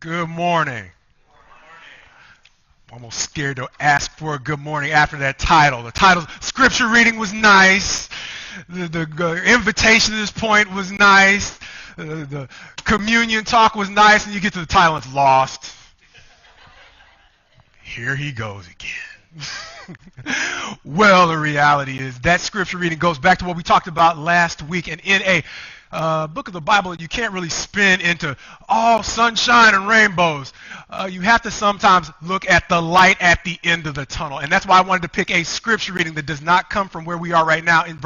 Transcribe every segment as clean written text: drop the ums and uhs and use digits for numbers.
Good morning. I'm almost scared to ask for a good morning after that title. The title, scripture reading was nice. The invitation to this point was nice. The communion talk was nice. And you get to the title and it's lost. Here he goes again. Well, the reality is that scripture reading goes back to what we talked about last week. And in a book of the Bible, you can't really spin into all sunshine and rainbows. You have to sometimes look at the light at the end of the tunnel. And that's why I wanted to pick a scripture reading that does not come from where we are right now in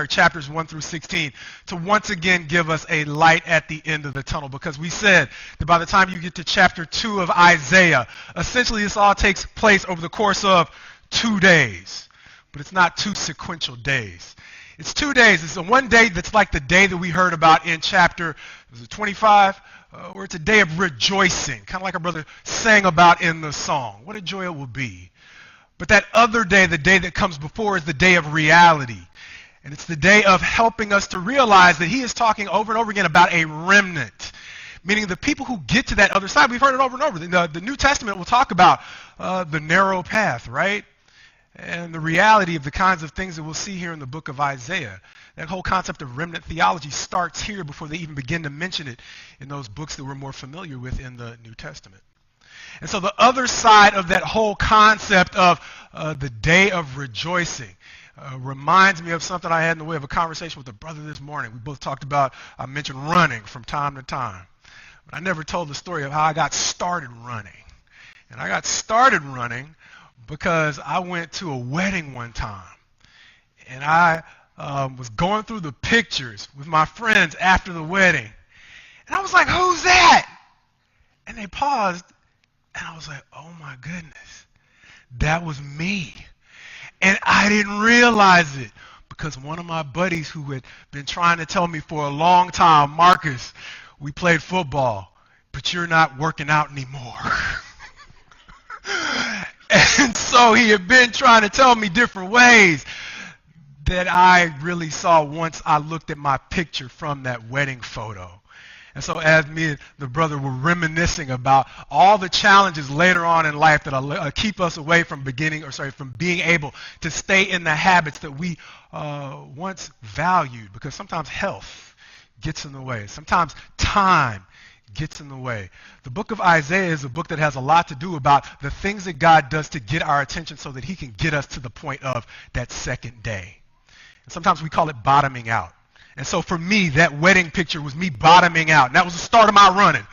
chapters 1 through 16, to once again give us a light at the end of the tunnel. Because we said that by the time you get to chapter 2 of Isaiah, essentially this all takes place over the course of 2 days. But it's not 2 sequential days. It's 2 days. It's the one day that's like the day that we heard about in chapter 25, where it's a day of rejoicing, kind of like our brother sang about in the song. What a joy it will be. But that other day, the day that comes before, is the day of reality. And it's the day of helping us to realize that he is talking over and over again about a remnant, meaning the people who get to that other side. We've heard it over and over. The New Testament will talk about the narrow path, right? And the reality of the kinds of things that we'll see here in the book of Isaiah. That whole concept of remnant theology starts here before they even begin to mention it in those books that we're more familiar with in the New Testament. And so the other side of that whole concept of the day of rejoicing reminds me of something I had in the way of a conversation with a brother this morning. We both talked about, I mentioned running from time to time. But I never told the story of how I got started running. And I got started running because I went to a wedding one time, and I was going through the pictures with my friends after the wedding, and I was like, "Who's that?" And they paused, and I was like, "Oh my goodness, that was me." And I didn't realize it because one of my buddies who had been trying to tell me for a long time, "Marcus, we played football, but you're not working out anymore." And so he had been trying to tell me different ways that I really saw once I looked at my picture from that wedding photo. And so as me and the brother were reminiscing about all the challenges later on in life that keep us away from from being able to stay in the habits that we once valued, because sometimes health gets in the way. Sometimes time gets in the way. The book of Isaiah is a book that has a lot to do about the things that God does to get our attention so that he can get us to the point of that second day. And sometimes we call it bottoming out. And so for me, that wedding picture was me bottoming out. And that was the start of my running.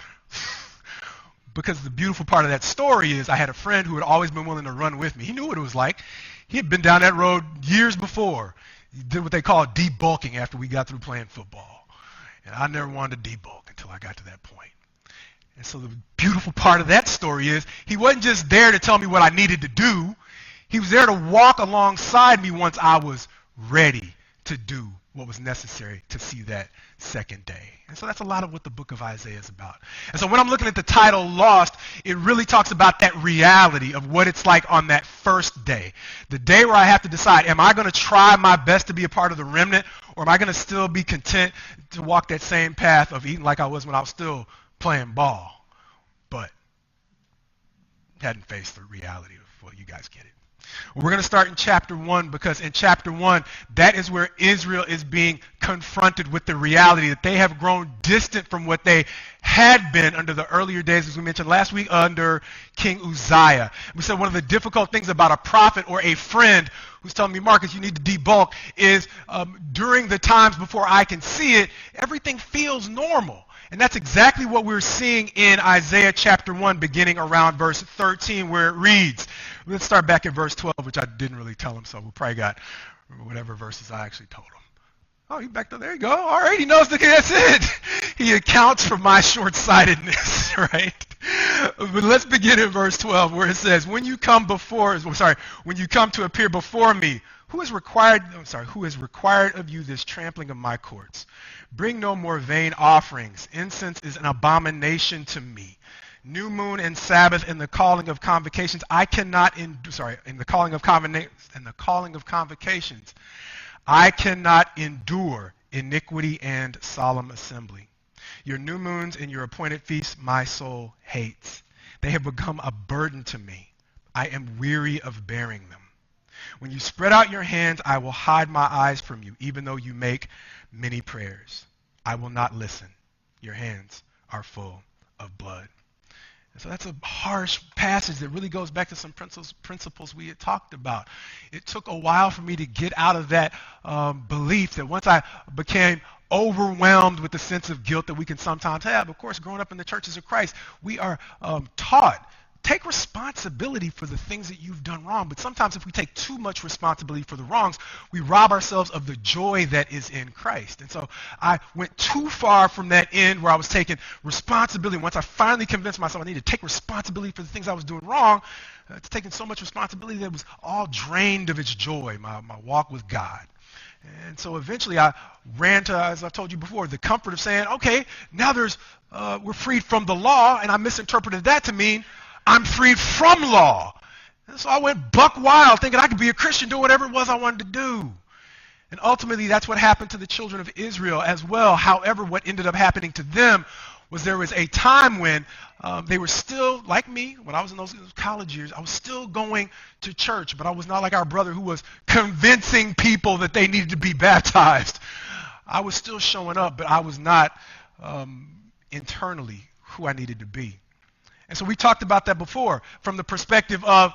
Because the beautiful part of that story is I had a friend who had always been willing to run with me. He knew what it was like. He had been down that road years before. He did what they call debulking after we got through playing football. And I never wanted to debulk until I got to that point. And so the beautiful part of that story is he wasn't just there to tell me what I needed to do. He was there to walk alongside me once I was ready to do what was necessary to see that second day. And so that's a lot of what the book of Isaiah is about. And so when I'm looking at the title Lost, it really talks about that reality of what it's like on that first day. The day where I have to decide, am I going to try my best to be a part of the remnant, or am I going to still be content to walk that same path of eating like I was when I was still playing ball, but hadn't faced the reality of, well, you guys get it. We're going to start in chapter 1, because in chapter 1, that is where Israel is being confronted with the reality that they have grown distant from what they had been under the earlier days, as we mentioned last week, under King Uzziah. We said one of the difficult things about a prophet or a friend who's telling me, "Marcus, you need to debulk," is during the times before I can see it, everything feels normal. And that's exactly what we're seeing in Isaiah chapter 1, beginning around verse 13, where it reads. Let's start back at verse 12, which I didn't really tell him, so we probably got whatever verses I actually told him. Oh, he back there you go. All right, he knows that's it. He accounts for my short-sightedness, right? But let's begin in verse 12, where it says, when you come to appear before me, who has required of you this trampling of my courts? Bring no more vain offerings. Incense is an abomination to me. New moon and Sabbath and the calling of convocations, in the calling of convocations, I cannot endure iniquity and solemn assembly. Your new moons and your appointed feasts my soul hates. They have become a burden to me. I am weary of bearing them. When you spread out your hands, I will hide my eyes from you, even though you make many prayers. I will not listen. Your hands are full of blood. And so that's a harsh passage that really goes back to some principles we had talked about. It took a while for me to get out of that belief that once I became overwhelmed with the sense of guilt that we can sometimes have. Of course, growing up in the churches of Christ, we are taught, take responsibility for the things that you've done wrong. But sometimes if we take too much responsibility for the wrongs, we rob ourselves of the joy that is in Christ. And so I went too far from that end where I was taking responsibility. Once I finally convinced myself I needed to take responsibility for the things I was doing wrong, it's taken so much responsibility that it was all drained of its joy, my walk with God. And so eventually I ran to, as I told you before, the comfort of saying, okay, now we're freed from the law, and I misinterpreted that to mean I'm freed from law. And so I went buck wild thinking I could be a Christian, do whatever it was I wanted to do. And ultimately that's what happened to the children of Israel as well. However, what ended up happening to them was there was a time when they were still, like me, when I was in those college years, I was still going to church, but I was not like our brother who was convincing people that they needed to be baptized. I was still showing up, but I was not internally who I needed to be. And so we talked about that before from the perspective of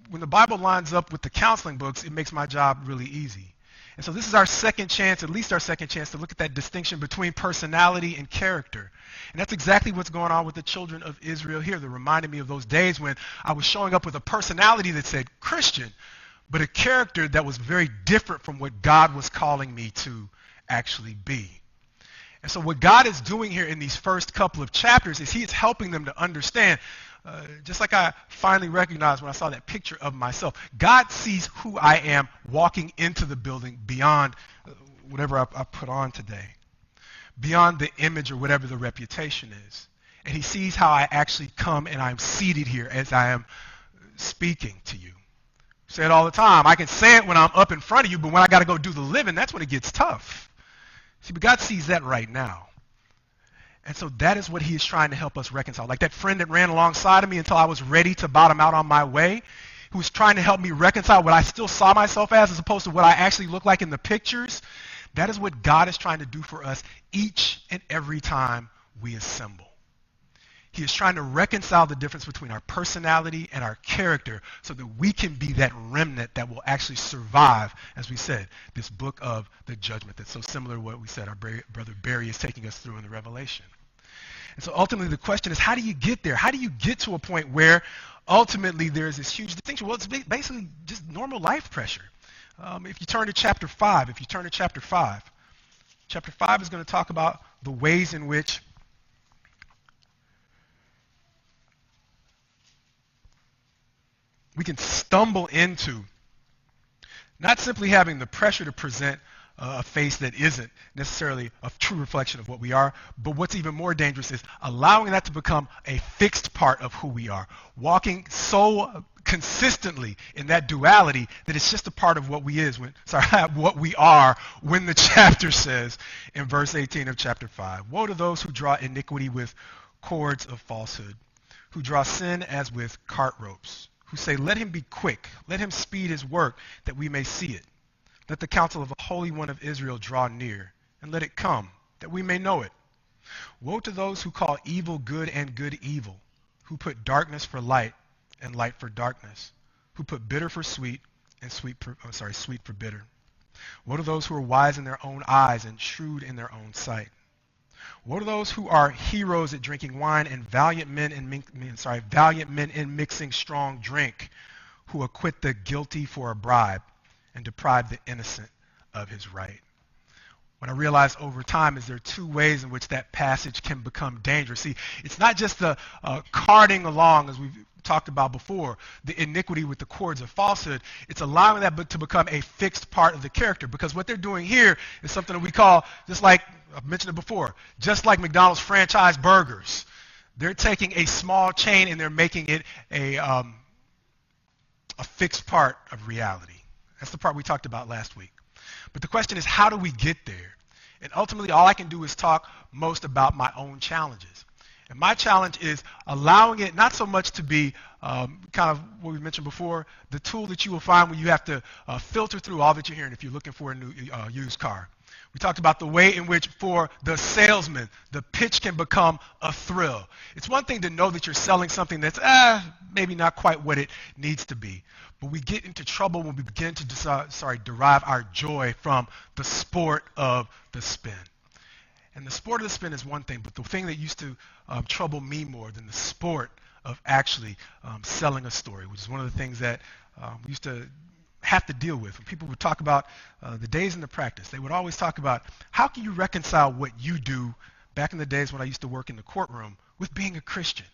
when the Bible lines up with the counseling books, it makes my job really easy. And so this is our second chance, at least our second chance, to look at that distinction between personality and character. And that's exactly what's going on with the children of Israel here. They're reminding me of those days when I was showing up with a personality that said Christian, but a character that was very different from what God was calling me to actually be. And so what God is doing here in these first couple of chapters is he is helping them to understand, just like I finally recognized when I saw that picture of myself, God sees who I am walking into the building beyond whatever I put on today, beyond the image or whatever the reputation is. And he sees how I actually come and I'm seated here as I am speaking to you. I say it all the time. I can say it when I'm up in front of you, but when I got to go do the living, that's when it gets tough. See, but God sees that right now. And so that is what he is trying to help us reconcile. Like that friend that ran alongside of me until I was ready to bottom out on my way, who was trying to help me reconcile what I still saw myself as opposed to what I actually look like in the pictures. That is what God is trying to do for us each and every time we assemble. He is trying to reconcile the difference between our personality and our character so that we can be that remnant that will actually survive, as we said, this book of the judgment that's so similar to what we said our brother Barry is taking us through in the Revelation. And so ultimately the question is, how do you get there? How do you get to a point where ultimately there is this huge distinction? Well, it's basically just normal life pressure. If you turn to chapter 5, chapter 5 is going to talk about the ways in which we can stumble into not simply having the pressure to present a face that isn't necessarily a true reflection of what we are, but what's even more dangerous is allowing that to become a fixed part of who we are, walking so consistently in that duality that it's just a part of what what we are when the chapter says in verse 18 of chapter 5, woe to those who draw iniquity with cords of falsehood, who draw sin as with cart ropes, who say, let him be quick, let him speed his work, that we may see it. Let the counsel of the Holy One of Israel draw near, and let it come, that we may know it. Woe to those who call evil good and good evil, who put darkness for light and light for darkness, who put bitter for sweet and sweet for bitter. Woe to those who are wise in their own eyes and shrewd in their own sight. Woe to those who are heroes at drinking wine and valiant men in mixing strong drink, who acquit the guilty for a bribe and deprive the innocent of his right. What I realized over time is there are two ways in which that passage can become dangerous. See, it's not just the carting along, as we've talked about before, the iniquity with the cords of falsehood. It's allowing that to become a fixed part of the character, because what they're doing here is something that we call, just like I've mentioned it before, just like McDonald's franchise burgers. They're taking a small chain and they're making it a fixed part of reality. That's the part we talked about last week. But the question is, how do we get there? And ultimately, all I can do is talk most about my own challenges. And my challenge is allowing it not so much to be kind of what we mentioned before, the tool that you will find when you have to filter through all that you're hearing if you're looking for a new used car. We talked about the way in which for the salesman, the pitch can become a thrill. It's one thing to know that you're selling something that's maybe not quite what it needs to be. But we get into trouble when we begin to derive our joy from the sport of the spin. And the sport of the spin is one thing, but the thing that used to trouble me more than the sport of actually selling a story, which is one of the things that we used to have to deal with. When people would talk about the days in the practice, they would always talk about how can you reconcile what you do back in the days when I used to work in the courtroom with being a Christian?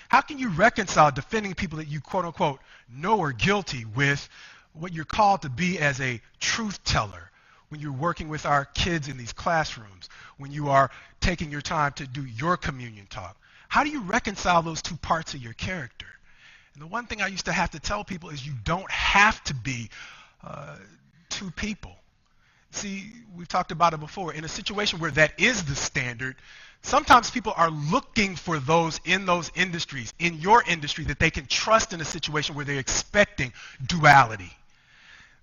How can you reconcile defending people that you quote unquote know are guilty with what you're called to be as a truth teller when you're working with our kids in these classrooms, when you are taking your time to do your communion talk? How do you reconcile those two parts of your character? And the one thing I used to have to tell people is you don't have to be two people. See, we've talked about it before. In a situation where that is the standard, sometimes people are looking for those in those industries, in your industry, that they can trust in a situation where they're expecting duality.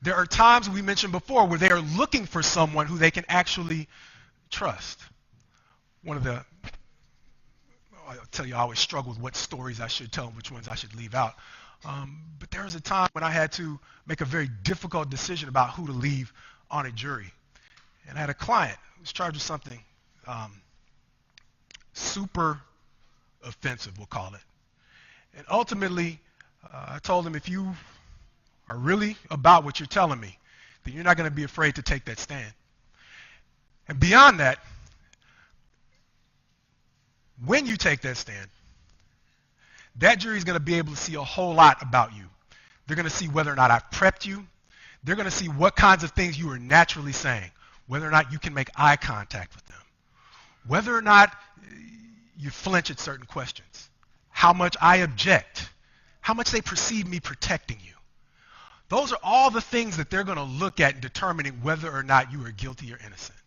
There are times we mentioned before where they are looking for someone who they can actually trust. I'll tell you, I always struggle with what stories I should tell and which ones I should leave out. But there was a time when I had to make a very difficult decision about who to leave on a jury. And I had a client who was charged with something super offensive, we'll call it. And ultimately, I told him, if you are really about what you're telling me, then you're not going to be afraid to take that stand. And beyond that, when you take that stand, that jury is going to be able to see a whole lot about you. They're going to see whether or not I've prepped you. They're going to see what kinds of things you are naturally saying, whether or not you can make eye contact with them, whether or not you flinch at certain questions, how much I object, how much they perceive me protecting you. Those are all the things that they're going to look at in determining whether or not you are guilty or innocent.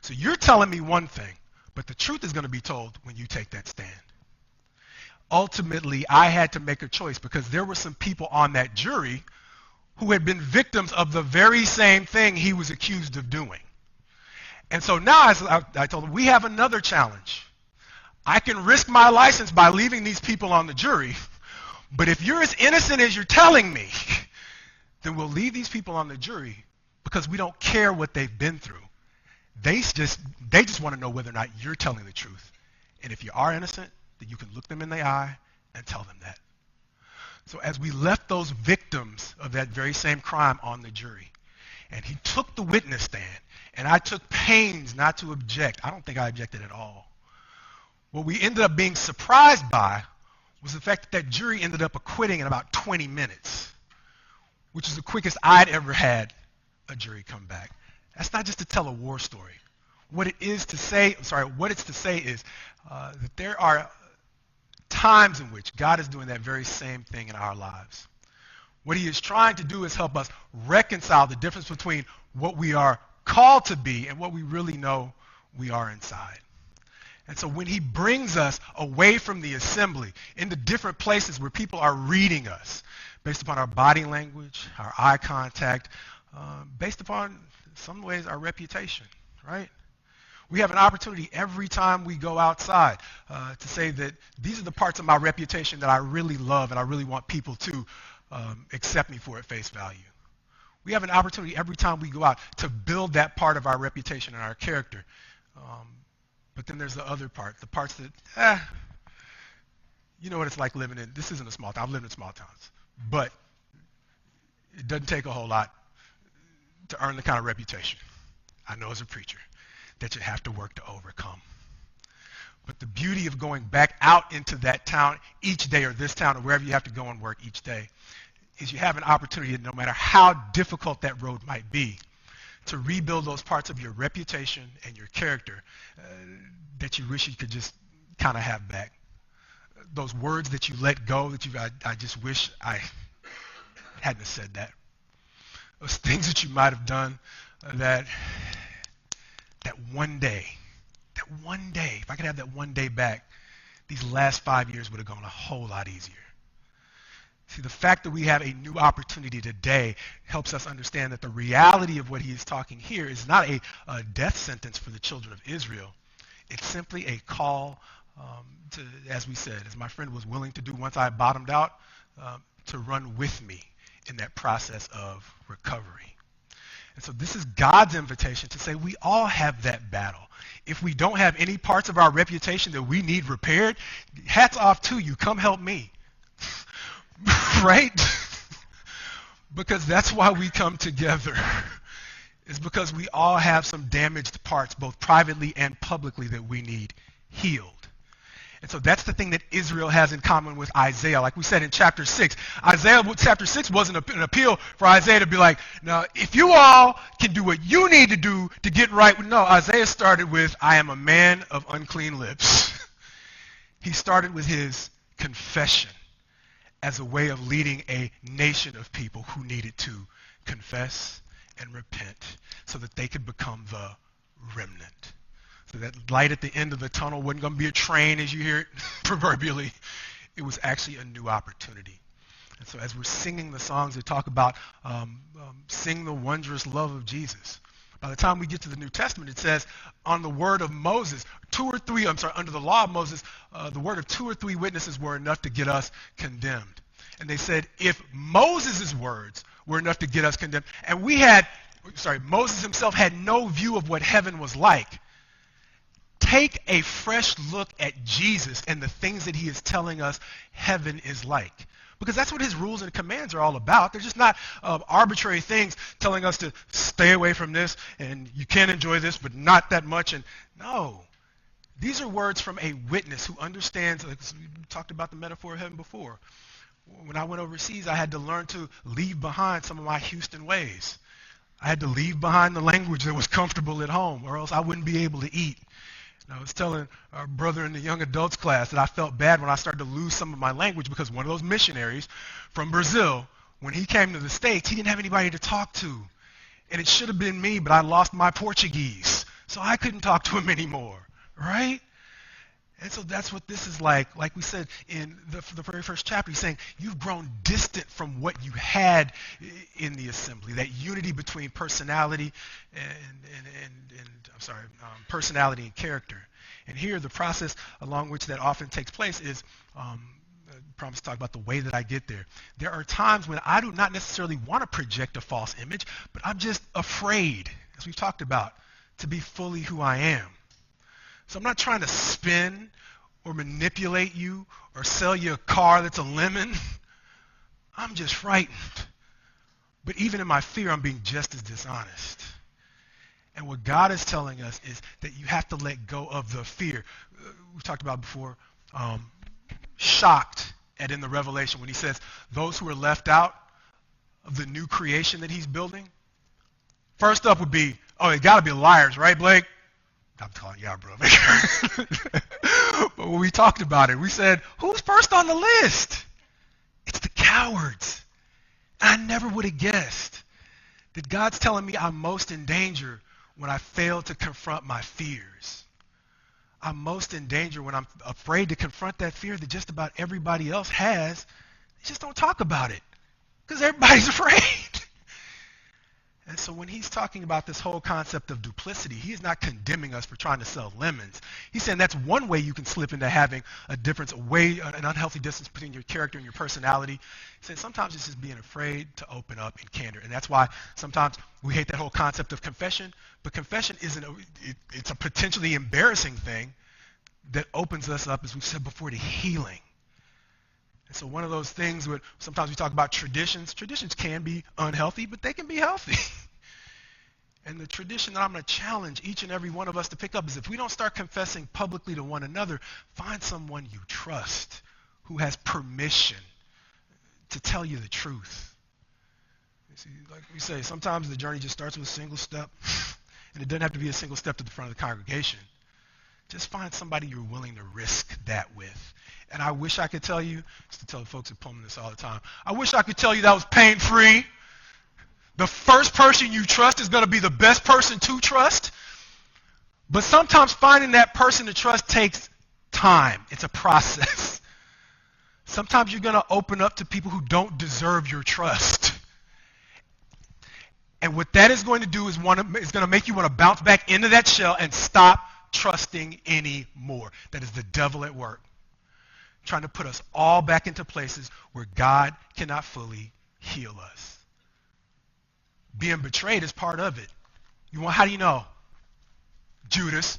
So you're telling me one thing, but the truth is going to be told when you take that stand. Ultimately, I had to make a choice because there were some people on that jury who had been victims of the very same thing he was accused of doing. And so now I told him, we have another challenge. I can risk my license by leaving these people on the jury, but if you're as innocent as you're telling me, then we'll leave these people on the jury because we don't care what they've been through. They just want to know whether or not you're telling the truth. And if you are innocent, then you can look them in the eye and tell them that. So as we left those victims of that very same crime on the jury, and he took the witness stand, and I took pains not to object. I don't think I objected at all. What we ended up being surprised by was the fact that that jury ended up acquitting in about 20 minutes, which is the quickest I'd ever had a jury come back. That's not just to tell a war story. What it's to say is that there are times in which God is doing that very same thing in our lives. What he is trying to do is help us reconcile the difference between what we are called to be and what we really know we are inside. And so when he brings us away from the assembly into different places where people are reading us based upon our body language, our eye contact, based upon, in some ways, our reputation, right? We have an opportunity every time we go outside to say that these are the parts of my reputation that I really love and I really want people to accept me for at face value. We have an opportunity every time we go out to build that part of our reputation and our character. But then there's the other part, the parts that, you know what it's like living in, this isn't a small town, I've lived in small towns, but it doesn't take a whole lot to earn the kind of reputation I know as a preacher that you have to work to overcome. But the beauty of going back out into that town each day, or this town, or wherever you have to go and work each day, is you have an opportunity, no matter how difficult that road might be, to rebuild those parts of your reputation and your character that you wish you could just kind of have back. Those words that you let go, that I just wish I hadn't said that. Those things that you might have done that one day That one day, if I could have that one day back, these last 5 years would have gone a whole lot easier. See, the fact that we have a new opportunity today helps us understand that the reality of what he is talking here is not a death sentence for the children of Israel. It's simply a call to, as we said, as my friend was willing to do once I bottomed out, to run with me in that process of recovery. And so this is God's invitation to say we all have that battle. If we don't have any parts of our reputation that we need repaired, hats off to you. Come help me. Right? Because that's why we come together. It's because we all have some damaged parts, both privately and publicly, that we need healed. And so that's the thing that Israel has in common with Isaiah. Like we said in chapter 6, Isaiah chapter 6 wasn't an appeal for Isaiah to be like, now, if you all can do what you need to do to get right. No, Isaiah started with, I am a man of unclean lips. He started with his confession as a way of leading a nation of people who needed to confess and repent so that they could become the remnant. So that light at the end of the tunnel wasn't going to be a train as you hear it proverbially. It was actually a new opportunity. And so as we're singing the songs that talk about sing the wondrous love of Jesus, by the time we get to the New Testament, it says on the word of Moses, under the law of Moses, the word of 2 or 3 witnesses were enough to get us condemned. And they said if Moses' words were enough to get us condemned, and Moses himself had no view of what heaven was like, take a fresh look at Jesus and the things that he is telling us heaven is like. Because that's what his rules and commands are all about. They're just not arbitrary things telling us to stay away from this and you can enjoy this, but not that much. And no, these are words from a witness who understands. Like we talked about the metaphor of heaven before. When I went overseas, I had to learn to leave behind some of my Houston ways. I had to leave behind the language that was comfortable at home, or else I wouldn't be able to eat. And I was telling our brother in the young adults class that I felt bad when I started to lose some of my language because one of those missionaries from Brazil, when he came to the States, he didn't have anybody to talk to. And it should have been me, but I lost my Portuguese. So I couldn't talk to him anymore, right? And so that's what this is like. Like we said in the very first chapter, he's saying you've grown distant from what you had in the assembly, that unity between personality personality and character. And here the process along which that often takes place is, I promise to talk about the way that I get there. There are times when I do not necessarily want to project a false image, but I'm just afraid, as we've talked about, to be fully who I am. So I'm not trying to spin or manipulate you or sell you a car that's a lemon. I'm just frightened. But even in my fear, I'm being just as dishonest. And what God is telling us is that you have to let go of the fear. We talked about before, shocked at in the Revelation when he says those who are left out of the new creation that he's building. First up would be, they got to be liars, right, Blake? I'm calling you out, bro. But when we talked about it, we said, who's first on the list? It's the cowards. I never would have guessed that God's telling me I'm most in danger when I fail to confront my fears. I'm most in danger when I'm afraid to confront that fear that just about everybody else has. They just don't talk about it because everybody's afraid. And so when he's talking about this whole concept of duplicity, he is not condemning us for trying to sell lemons. He's saying that's one way you can slip into having a difference, an unhealthy distance between your character and your personality. He's saying sometimes it's just being afraid to open up in candor. And that's why sometimes we hate that whole concept of confession. But confession it's a potentially embarrassing thing that opens us up, as we've said before, to healing. And so one of those things where sometimes we talk about traditions. Traditions can be unhealthy, but they can be healthy. And the tradition that I'm going to challenge each and every one of us to pick up is if we don't start confessing publicly to one another, find someone you trust who has permission to tell you the truth. You see, like we say, sometimes the journey just starts with a single step, and it doesn't have to be a single step to the front of the congregation. Just find somebody you're willing to risk that with. And I wish I could tell you, just to tell the folks at Pullman this all the time, I wish I could tell you that was pain-free. The first person you trust is going to be the best person to trust. But sometimes finding that person to trust takes time. It's a process. Sometimes you're going to open up to people who don't deserve your trust. And what that is going to do is going to make you want to bounce back into that shell and stop trusting anymore. That is the devil at work, trying to put us all back into places where God cannot fully heal us. Being betrayed is part of it. How do you know? Judas.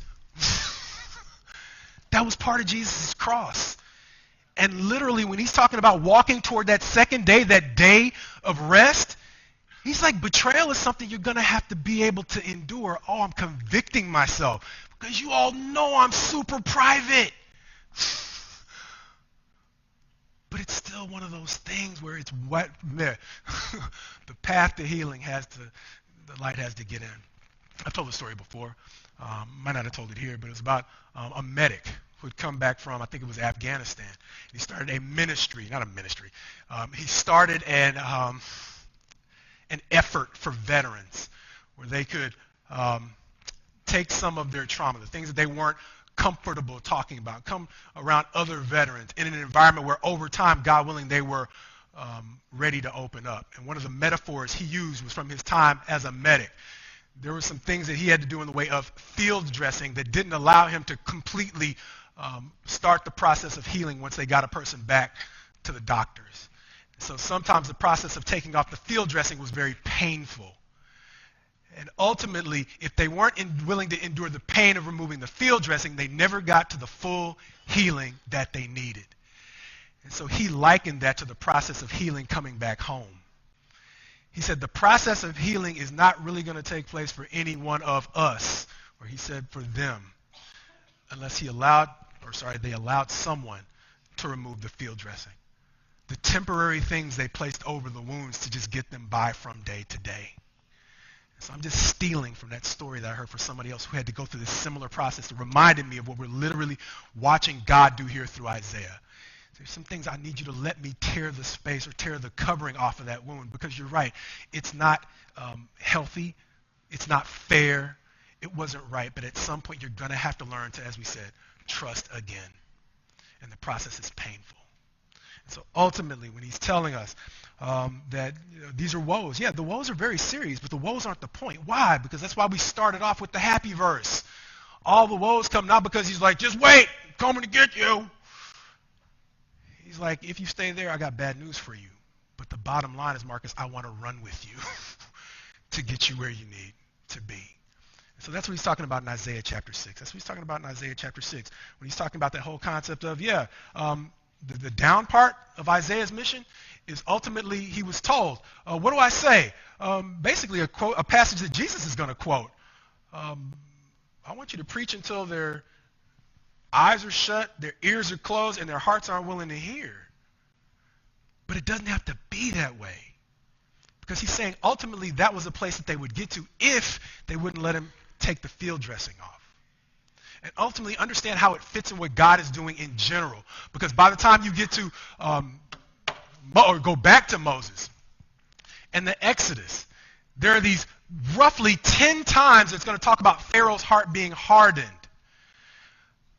That was part of Jesus' cross. And literally when he's talking about walking toward that second day, that day of rest, he's like, betrayal is something you're going to have to be able to endure. Oh, I'm convicting myself because you all know I'm super private. But it's still one of those things where it's what the path to healing the light has to get in. I've told this story before. Might not have told it here, but it was about a medic who had come back from, I think it was Afghanistan. He started a ministry, not a ministry. He started an effort for veterans where they could take some of their trauma, the things that they weren't comfortable talking about, come around other veterans in an environment where over time, God willing, they were ready to open up. And one of the metaphors he used was from his time as a medic. There were some things that he had to do in the way of field dressing that didn't allow him to completely start the process of healing once they got a person back to the doctors. So sometimes the process of taking off the field dressing was very painful. And ultimately, if they weren't willing to endure the pain of removing the field dressing, they never got to the full healing that they needed. And so he likened that to the process of healing coming back home. He said the process of healing is not really going to take place for any one of us, or he said for them, unless they allowed someone to remove the field dressing. The temporary things they placed over the wounds to just get them by from day to day. So I'm just stealing from that story that I heard from somebody else who had to go through this similar process. It reminded me of what we're literally watching God do here through Isaiah. There's some things I need you to let me tear the space or tear the covering off of that wound, because you're right. It's not healthy. It's not fair. It wasn't right. But at some point, you're going to have to learn to, as we said, trust again. And the process is painful. And so ultimately, when he's telling us that these are woes, yeah, the woes are very serious, but the woes aren't the point. Why? Because that's why we started off with the happy verse. All the woes come not because he's like, just wait, I'm coming to get you. He's like, if you stay there, I got bad news for you. But the bottom line is, Marcus, I want to run with you to get you where you need to be. So that's what he's talking about in Isaiah chapter 6. That's what he's talking about in Isaiah chapter 6. When he's talking about that whole concept of, the down part of Isaiah's mission is ultimately he was told, what do I say? Basically a passage that Jesus is going to quote. I want you to preach until their eyes are shut, their ears are closed, and their hearts aren't willing to hear. But it doesn't have to be that way. Because he's saying ultimately that was a place that they would get to if they wouldn't let him take the field dressing off. And ultimately understand how it fits in what God is doing in general. Because by the time you get to, or go back to Moses and the Exodus, there are these roughly 10 times it's going to talk about Pharaoh's heart being hardened.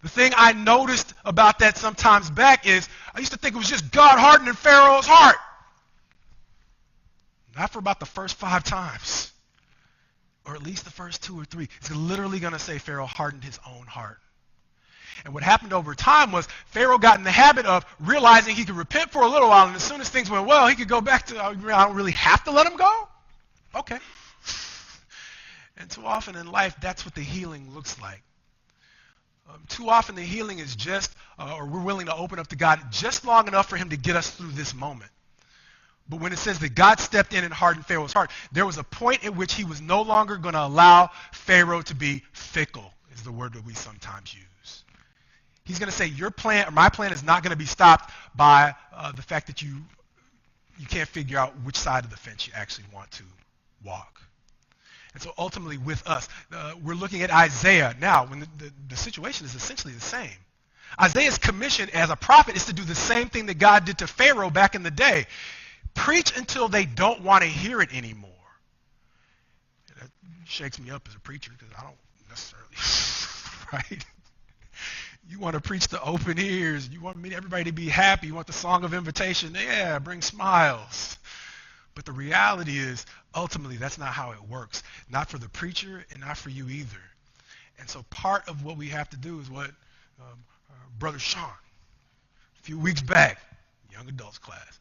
The thing I noticed about that sometimes back is I used to think it was just God hardening Pharaoh's heart. Not for about the first 5 times. Or at least the first 2 or 3. It's literally going to say Pharaoh hardened his own heart. And what happened over time was Pharaoh got in the habit of realizing he could repent for a little while, and as soon as things went well, he could go back to, I don't really have to let him go? Okay. And too often in life, that's what the healing looks like. Too often the healing is just, or we're willing to open up to God just long enough for him to get us through this moment. But when it says that God stepped in and hardened Pharaoh's heart, there was a point at which he was no longer going to allow Pharaoh to be fickle, is the word that we sometimes use. He's going to say, your plan, or my plan, is not going to be stopped by the fact that you can't figure out which side of the fence you actually want to walk. And so ultimately with us, we're looking at Isaiah now when the situation is essentially the same. Isaiah's commission as a prophet is to do the same thing that God did to Pharaoh back in the day. Preach until they don't want to hear it anymore. That shakes me up as a preacher because I don't necessarily, right? You want to preach to open ears. You want everybody to be happy. You want the song of invitation. Yeah, bring smiles. But the reality is, ultimately, that's not how it works. Not for the preacher and not for you either. And so part of what we have to do is what Brother Sean, a few weeks back, young adults class,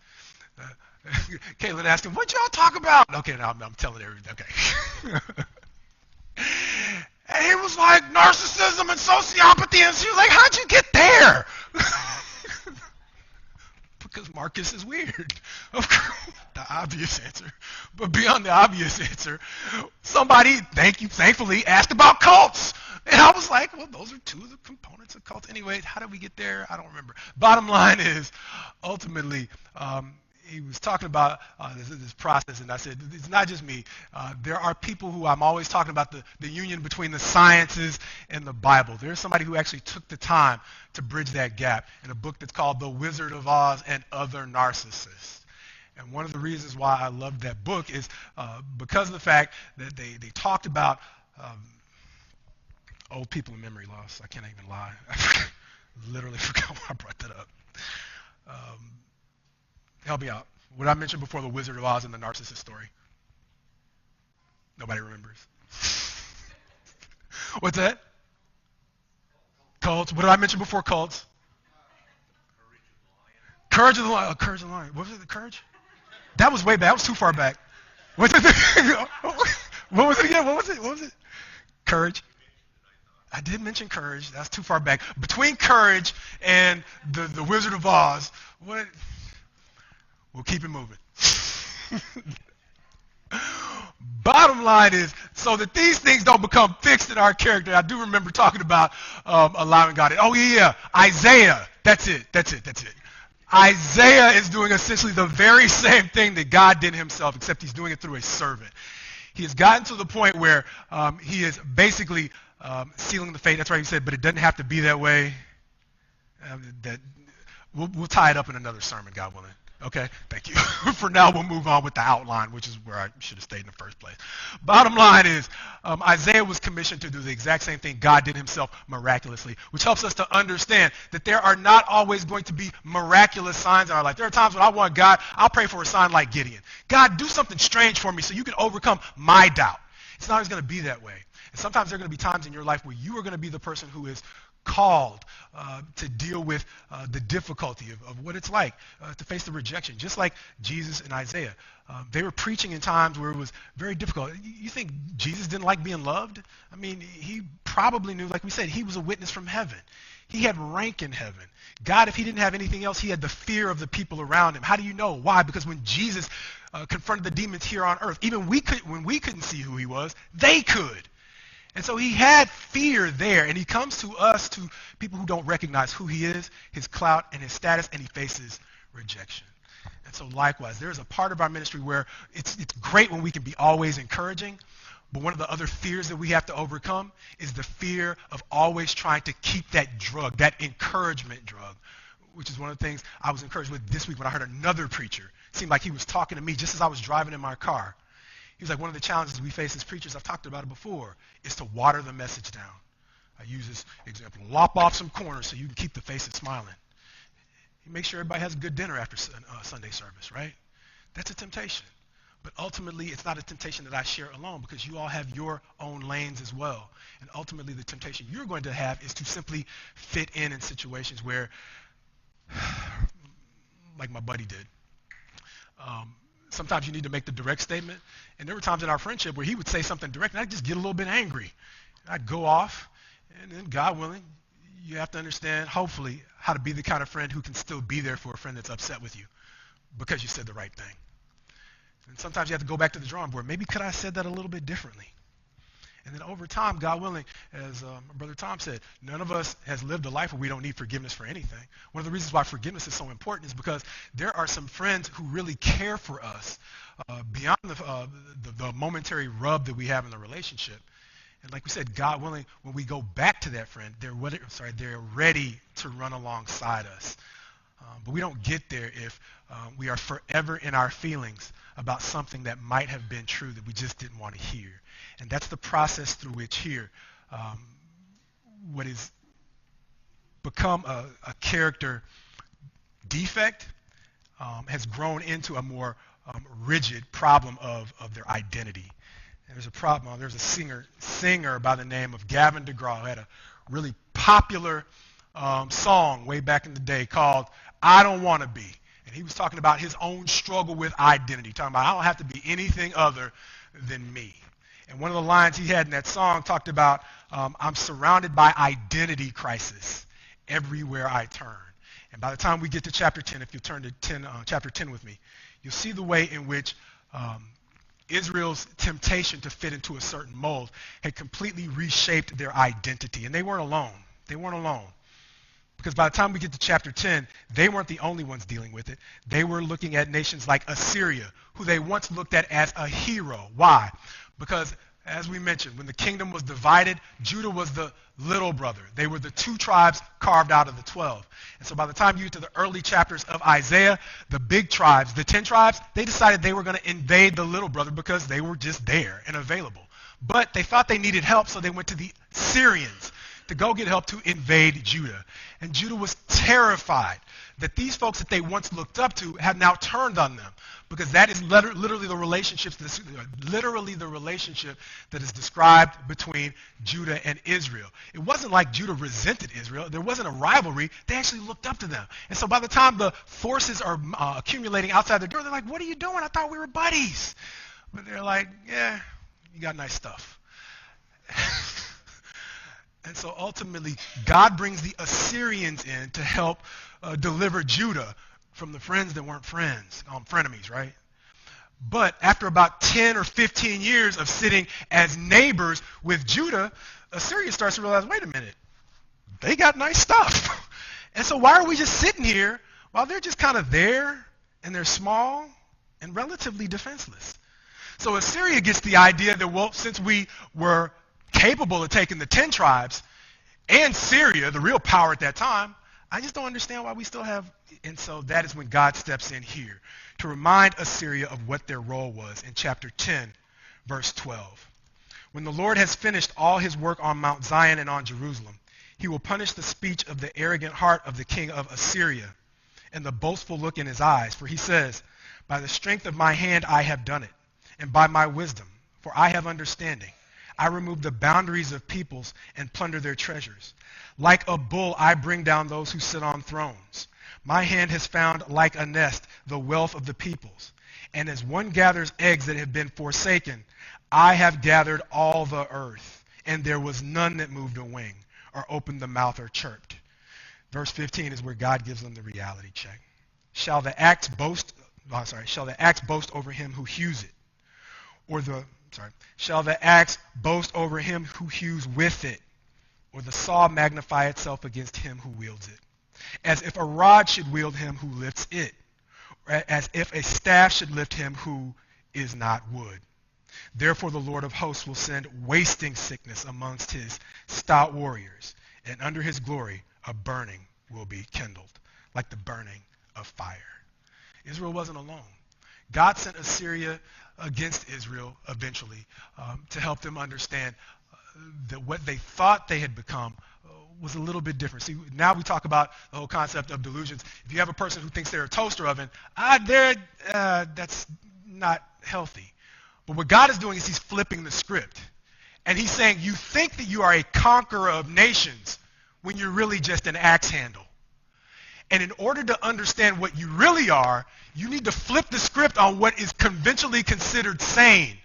Caitlin asked him, "What y'all talk about?" Okay, now I'm telling everything. Okay. And he was like, narcissism and sociopathy. And she was like, how'd you get there? Because Marcus is weird. Of course, the obvious answer. But beyond the obvious answer, somebody, thankfully, asked about cults. And I was like, well, those are two of the components of cults. Anyway, how did we get there? I don't remember. Bottom line is, ultimately, he was talking about this process, and I said, it's not just me. There are people who I'm always talking about the union between the sciences and the Bible. There's somebody who actually took the time to bridge that gap in a book that's called The Wizard of Oz and Other Narcissists. And one of the reasons why I loved that book is because of the fact that they talked about old people and memory loss. I can't even lie. I literally forgot why I brought that up. Help me out. What I mentioned before, The Wizard of Oz and the Narcissist story. Nobody remembers. What's that? Cults. What did I mention before cults? Courage of the Lion. Courage of the Lion. What was it? The Courage? That was way back. That was too far back. What was it again? What was it? Courage. I did mention Courage. That's too far back. Between Courage and the Wizard of Oz, what? We'll keep it moving. Bottom line is, so that these things don't become fixed in our character. I do remember talking about allowing God. Oh yeah, Isaiah. That's it. Isaiah is doing essentially the very same thing that God did himself, except he's doing it through a servant. He has gotten to the point where he is basically sealing the fate. That's right, he said, but it doesn't have to be that way. We'll tie it up in another sermon, God willing. Okay, thank you. For now, we'll move on with the outline, which is where I should have stayed in the first place. Bottom line is, Isaiah was commissioned to do the exact same thing God did himself miraculously, which helps us to understand that there are not always going to be miraculous signs in our life. There are times when I want God, I'll pray for a sign like Gideon. God, do something strange for me so you can overcome my doubt. It's not always going to be that way. And sometimes there are going to be times in your life where you are going to be the person who is called to deal with the difficulty of what it's like to face the rejection. Just like Jesus and Isaiah. They were preaching in times where it was very difficult. You think Jesus didn't like being loved? I mean, he probably knew, like we said, he was a witness from heaven. He had rank in heaven. God, if he didn't have anything else, he had the fear of the people around him. How do you know? Why? Because when Jesus confronted the demons here on earth, even when we couldn't see who he was, they could. And so he had fear there, and he comes to us, to people who don't recognize who he is, his clout, and his status, and he faces rejection. And so likewise, there is a part of our ministry where it's great when we can be always encouraging, but one of the other fears that we have to overcome is the fear of always trying to keep that drug, that encouragement drug, which is one of the things I was encouraged with this week when I heard another preacher. It seemed like he was talking to me just as I was driving in my car. He was like, one of the challenges we face as preachers, I've talked about it before, is to water the message down. I use this example. Lop off some corners so you can keep the faces smiling. You make sure everybody has a good dinner after Sunday service, right? That's a temptation. But ultimately, it's not a temptation that I share alone because you all have your own lanes as well. And ultimately, the temptation you're going to have is to simply fit in situations where, like my buddy did, sometimes you need to make the direct statement. And there were times in our friendship where he would say something direct, and I'd just get a little bit angry. I'd go off, and then God willing, you have to understand, hopefully, how to be the kind of friend who can still be there for a friend that's upset with you because you said the right thing. And sometimes you have to go back to the drawing board. Maybe could I have said that a little bit differently? And then over time, God willing, as Brother Tom said, none of us has lived a life where we don't need forgiveness for anything. One of the reasons why forgiveness is so important is because there are some friends who really care for us beyond the momentary rub that we have in the relationship. And like we said, God willing, when we go back to that friend, they're ready to run alongside us. But we don't get there if we are forever in our feelings about something that might have been true that we just didn't want to hear. And that's the process through which here um, what is become a character defect has grown into a more rigid problem of their identity. And there's a problem. There's a singer by the name of Gavin DeGraw who had a really popular song way back in the day called I Don't Want to Be. And he was talking about his own struggle with identity, talking about I don't have to be anything other than me. And one of the lines he had in that song talked about I'm surrounded by identity crisis everywhere I turn. And by the time we get to chapter 10, if you turn to chapter 10 with me, you'll see the way in which Israel's temptation to fit into a certain mold had completely reshaped their identity. And they weren't alone. They weren't alone. Because by the time we get to chapter 10, they weren't the only ones dealing with it. They were looking at nations like Assyria, who they once looked at as a hero. Why? Because, as we mentioned, when the kingdom was divided, Judah was the little brother. They were the 2 tribes carved out of the 12. And so by the time you get to the early chapters of Isaiah, the big tribes, the 10 tribes, they decided they were going to invade the little brother because they were just there and available. But they thought they needed help, so they went to the Syrians to go get help to invade Judah. And Judah was terrified that these folks that they once looked up to had now turned on them, because that is literally the relationship that is described between Judah and Israel. It wasn't like Judah resented Israel. There wasn't a rivalry. They actually looked up to them. And so by the time the forces are accumulating outside the door, they're like, what are you doing? I thought we were buddies. But they're like, yeah, you got nice stuff. And so ultimately, God brings the Assyrians in to help deliver Judah from the friends that weren't friends, frenemies, right? But after about 10 or 15 years of sitting as neighbors with Judah, Assyria starts to realize, wait a minute, they got nice stuff. And so why are we just sitting here while they're just kind of there and they're small and relatively defenseless? So Assyria gets the idea that, well, since we were capable of taking the 10 tribes and Syria, the real power at that time, I just don't understand why we still have. And so that is when God steps in here to remind Assyria of what their role was in chapter 10, verse 12. When the Lord has finished all his work on Mount Zion and on Jerusalem, he will punish the speech of the arrogant heart of the king of Assyria and the boastful look in his eyes. For he says, by the strength of my hand I have done it, and by my wisdom, for I have understanding. I remove the boundaries of peoples and plunder their treasures. Like a bull, I bring down those who sit on thrones. My hand has found like a nest the wealth of the peoples. And as one gathers eggs that have been forsaken, I have gathered all the earth, and there was none that moved a wing or opened the mouth or chirped. Verse 15 is where God gives them the reality check. Shall the axe boast over him who hews it? Shall the axe boast over him who hews with it, or the saw magnify itself against him who wields it? As if a rod should wield him who lifts it, or as if a staff should lift him who is not wood. Therefore the Lord of hosts will send wasting sickness amongst his stout warriors, and under his glory a burning will be kindled, like the burning of fire. Israel wasn't alone. God sent Assyria against Israel eventually to help them understand that what they thought they had become was a little bit different. See, now we talk about the whole concept of delusions. If you have a person who thinks they're a toaster oven, that's not healthy. But what God is doing is he's flipping the script. And he's saying, you think that you are a conqueror of nations when you're really just an axe handle. And in order to understand what you really are, you need to flip the script on what is conventionally considered sane,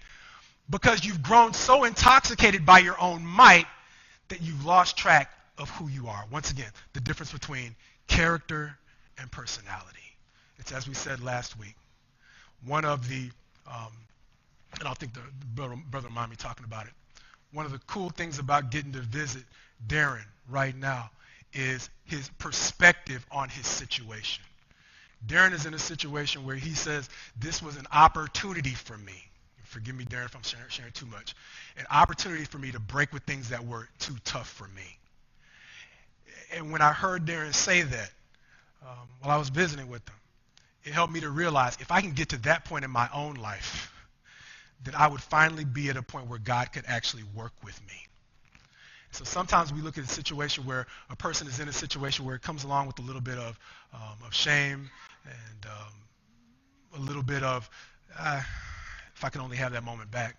because you've grown so intoxicated by your own might that you've lost track of who you are. Once again, the difference between character and personality. It's, as we said last week, one of the, and I think the brother mind me talking about it, one of the cool things about getting to visit Darren right now is his perspective on his situation. Darren is in a situation where he says, this was an opportunity for me. Forgive me, Darren, if I'm sharing too much. An opportunity for me to break with things that were too tough for me. And when I heard Darren say that, while I was visiting with him, it helped me to realize if I can get to that point in my own life, that I would finally be at a point where God could actually work with me. So sometimes we look at a situation where a person is in a situation where it comes along with a little bit of shame and a little bit of, if I can only have that moment back.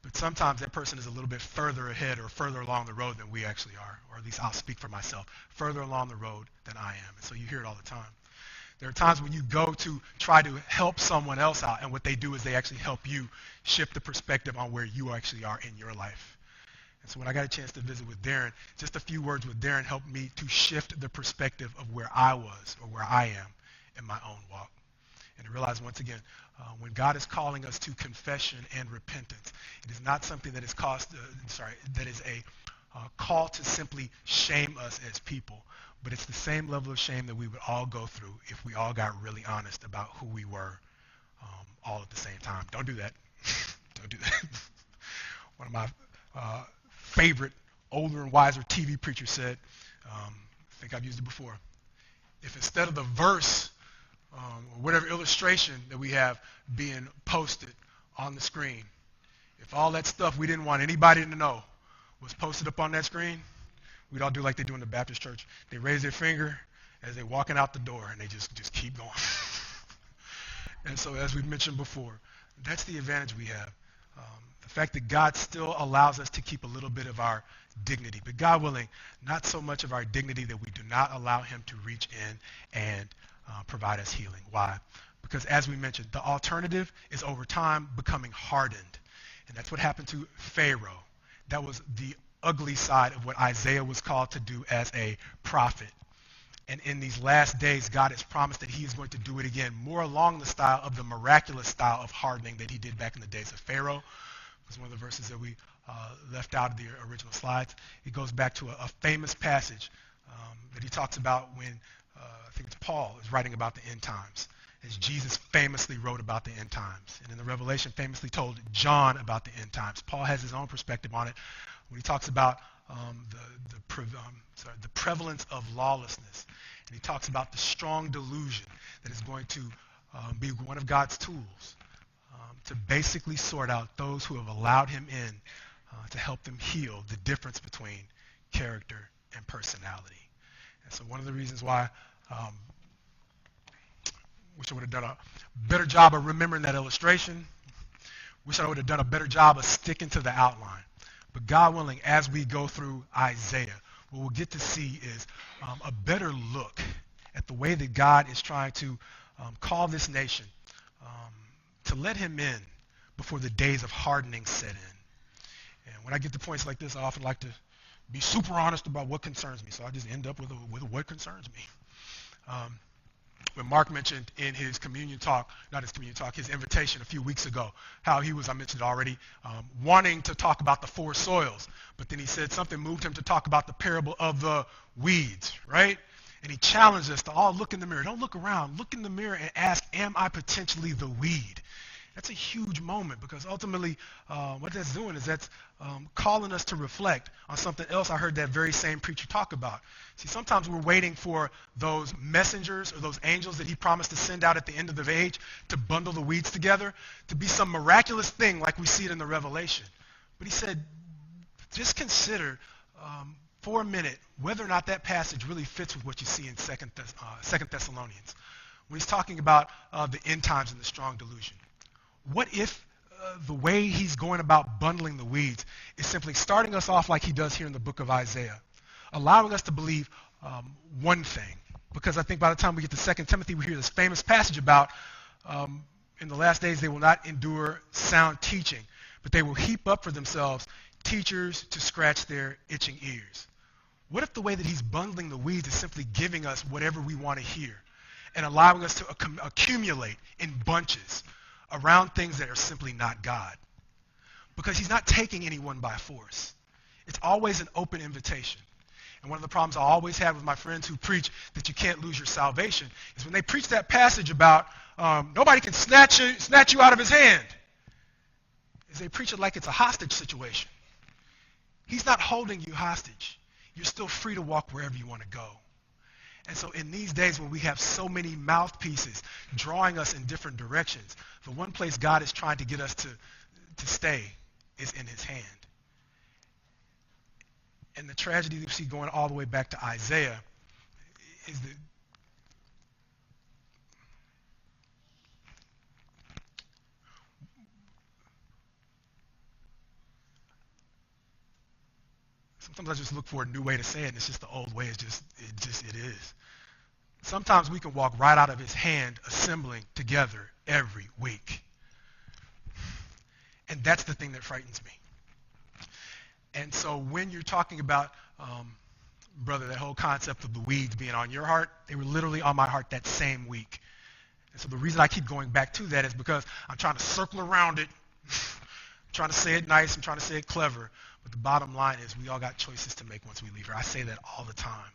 But sometimes that person is a little bit further ahead or further along the road than we actually are, or at least I'll speak for myself, further along the road than I am. And so you hear it all the time. There are times when you go to try to help someone else out, and what they do is they actually help you shift the perspective on where you actually are in your life. And so when I got a chance to visit with Darren, just a few words with Darren helped me to shift the perspective of where I was or where I am in my own walk. And to realize once again, when God is calling us to confession and repentance, it is not something that is a call to simply shame us as people, but it's the same level of shame that we would all go through if we all got really honest about who we were all at the same time. Don't do that. Don't do that. One of my favorite older and wiser TV preachers said, I think I've used it before, if instead of the verse or whatever illustration that we have being posted on the screen, if all that stuff we didn't want anybody to know was posted up on that screen, we'd all do like they do in the Baptist church. They raise their finger as they're walking out the door, and they just keep going. And so as we've mentioned before, that's the advantage we have. The fact that God still allows us to keep a little bit of our dignity, but God willing, not so much of our dignity that we do not allow him to reach in and provide us healing. Why? Because as we mentioned, the alternative is over time becoming hardened. And that's what happened to Pharaoh. That was the ugly side of what Isaiah was called to do as a prophet. And in these last days, God has promised that he is going to do it again, more along the style of the miraculous style of hardening that he did back in the days of Pharaoh. It was one of the verses that we left out of the original slides. It goes back to a famous passage that he talks about when I think it's Paul is writing about the end times, as Jesus famously wrote about the end times. And in the Revelation famously told John about the end times. Paul has his own perspective on it when he talks about the prevalence of lawlessness. And he talks about the strong delusion that is going to be one of God's tools to basically sort out those who have allowed him in to help them heal the difference between character and personality. And so one of the reasons why wish I would have done a better job of remembering that illustration. Wish I would have done a better job of sticking to the outline. But God willing, as we go through Isaiah, what we'll get to see is a better look at the way that God is trying to call this nation to let him in before the days of hardening set in. And when I get to points like this, I often like to be super honest about what concerns me. So I just end up with what concerns me. When Mark mentioned in his communion talk, not his communion talk, his invitation a few weeks ago, how he was, I mentioned already, wanting to talk about the four soils. But then he said something moved him to talk about the parable of the weeds, right? And he challenged us to all look in the mirror. Don't look around. Look in the mirror and ask, am I potentially the weed? That's a huge moment, because ultimately what that's doing is that's calling us to reflect on something else I heard that very same preacher talk about. See, sometimes we're waiting for those messengers or those angels that he promised to send out at the end of the age to bundle the weeds together, to be some miraculous thing like we see it in the Revelation. But he said, just consider for a minute whether or not that passage really fits with what you see in Second Thessalonians, when he's talking about the end times and the strong delusion. What if the way he's going about bundling the weeds is simply starting us off like he does here in the book of Isaiah, allowing us to believe one thing? Because I think by the time we get to 2 Timothy, we hear this famous passage about in the last days they will not endure sound teaching, but they will heap up for themselves teachers to scratch their itching ears. What if the way that he's bundling the weeds is simply giving us whatever we want to hear and allowing us to accumulate in bunches around things that are simply not God? Because he's not taking anyone by force. It's always an open invitation. And one of the problems I always have with my friends who preach that you can't lose your salvation is when they preach that passage about nobody can snatch you out of his hand, is they preach it like it's a hostage situation. He's not holding you hostage. You're still free to walk wherever you want to go. And so in these days when we have so many mouthpieces drawing us in different directions, the one place God is trying to get us to stay is in his hand. And the tragedy that we see going all the way back to Isaiah is that sometimes I just look for a new way to say it, and it's just the old way. It is. Sometimes we can walk right out of his hand assembling together every week. And that's the thing that frightens me. And so when you're talking about, brother, that whole concept of the weeds being on your heart, they were literally on my heart that same week. And so the reason I keep going back to that is because I'm trying to circle around it. I'm trying to say it nice. I'm trying to say it clever. But the bottom line is we all got choices to make once we leave here. I say that all the time.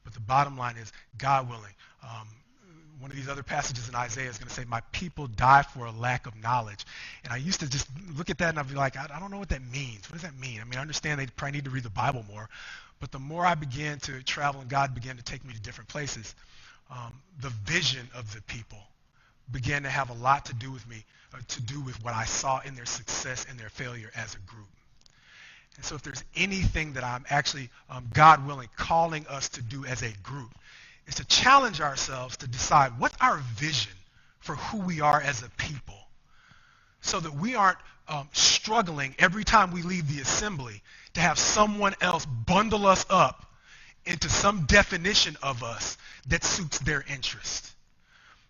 But the bottom line is, God willing, one of these other passages in Isaiah is going to say, my people die for a lack of knowledge. And I used to just look at that and I'd be like, I don't know what that means. What does that mean? I mean, I understand they probably need to read the Bible more. But the more I began to travel and God began to take me to different places, the vision of the people began to have a lot to do with me, to do with what I saw in their success and their failure as a group. And so if there's anything that I'm actually, God willing, calling us to do as a group, is to challenge ourselves to decide what's our vision for who we are as a people, so that we aren't struggling every time we leave the assembly to have someone else bundle us up into some definition of us that suits their interest.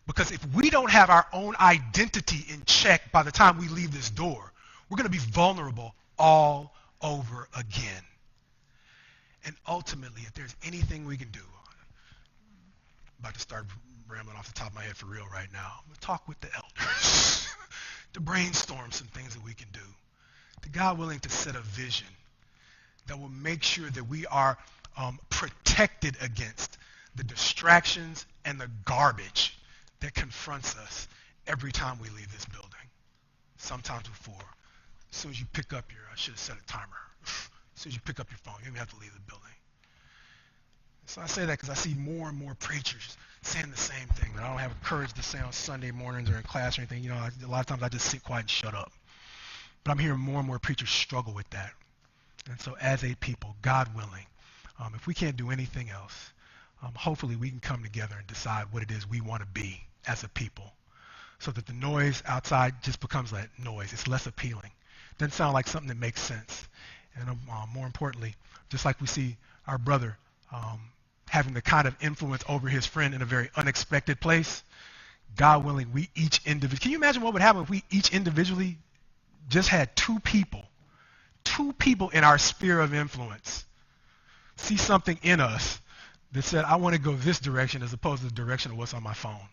Because if we don't have our own identity in check by the time we leave this door, we're going to be vulnerable all over again. And ultimately, if there's anything we can do, I'm about to start rambling off the top of my head for real right now. I'm going to talk with the elders to brainstorm some things that we can do. To God willing to set a vision that will make sure that we are protected against the distractions and the garbage that confronts us every time we leave this building. Sometimes before. As soon as you pick up I should have set a timer. As soon as you pick up your phone, you don't even have to leave the building. So I say that because I see more and more preachers saying the same thing that I don't have the courage to say on Sunday mornings or in class or anything. You know, a lot of times I just sit quiet and shut up. But I'm hearing more and more preachers struggle with that. And so as a people, God willing, if we can't do anything else, hopefully we can come together and decide what it is we want to be as a people, so that the noise outside just becomes that noise. It's less appealing. Doesn't sound like something that makes sense. And more importantly, just like we see our brother having the kind of influence over his friend in a very unexpected place, God willing, we each individually, can you imagine what would happen if we each individually just had two people in our sphere of influence see something in us that said, I want to go this direction as opposed to the direction of what's on my phone?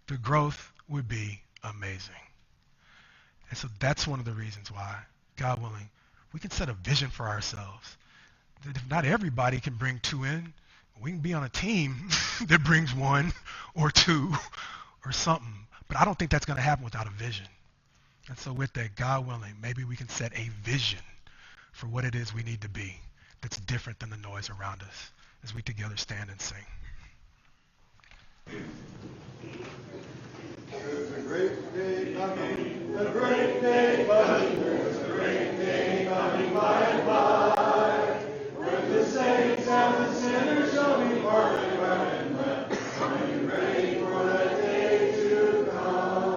The growth would be amazing. And so that's one of the reasons why, God willing, we can set a vision for ourselves. That if not everybody can bring two in, we can be on a team that brings one or two or something. But I don't think that's going to happen without a vision. And so with that, God willing, maybe we can set a vision for what it is we need to be that's different than the noise around us as we together stand and sing. It's a great day coming, a great day.